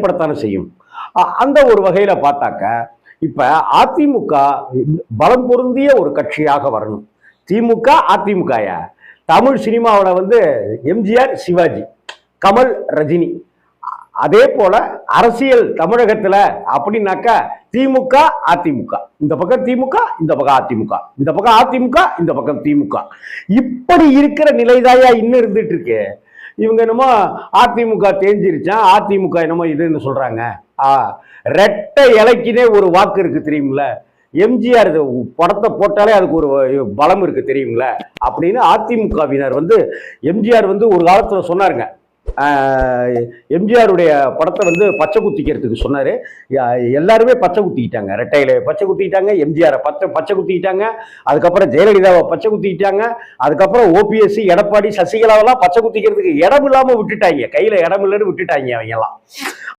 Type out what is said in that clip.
படத்தானே செய்யும். அந்த ஒரு வகையில பார்த்தாக்க இப்ப அதிமுக பலம் பொருந்திய ஒரு கட்சியாக வரணும். திமுக அதிமுக தமிழ் சினிமாவோட எம்ஜிஆர் சிவாஜி, கமல் ரஜினி, அதே போல அரசியல் தமிழகத்துல அப்படின்னாக்கா திமுக அதிமுக, இந்த பக்கம் திமுக இந்த பக்கம் அதிமுக, இந்த பக்கம் அதிமுக இந்த பக்கம் திமுக, இப்படி இருக்கிற நிலைதாயா இன்னும் இருந்துட்டு இருக்கு. இவங்க என்னமோ அதிமுக தேஞ்சிருச்சான், அதிமுக என்னமோ இதுன்னு சொல்றாங்க. ரெட்டை இலைக்குனே ஒரு வாக்கு இருக்கு தெரியுங்களா? எம்ஜிஆர் படத்தை போட்டாலே அதுக்கு ஒரு பலம் இருக்கு தெரியுங்களா அப்படின்னு அதிமுகவினர் எம்ஜிஆர் ஒரு காலத்துல சொன்னாருங்க. எம்ஜிஆருடைய படத்தை பச்சை குத்திக்கிறதுக்கு சொன்னாரு. எல்லாருமே பச்சை குத்திக்கிட்டாங்க, ரெட்டையில பச்சை குத்திக்கிட்டாங்க, எம்ஜிஆர் பச்சை குத்திக்கிட்டாங்க, அதுக்கப்புறம் ஜெயலலிதாவை பச்சை குத்திக்கிட்டாங்க, அதுக்கப்புறம் ஓபிஎஸ், எடப்பாடி, சசிகலாவெல்லாம் பச்சை குத்திக்கிறதுக்கு இடம் இல்லாம விட்டுட்டாங்க, கையில இடம் இல்லைன்னு விட்டுட்டாங்க அவங்க எல்லாம்.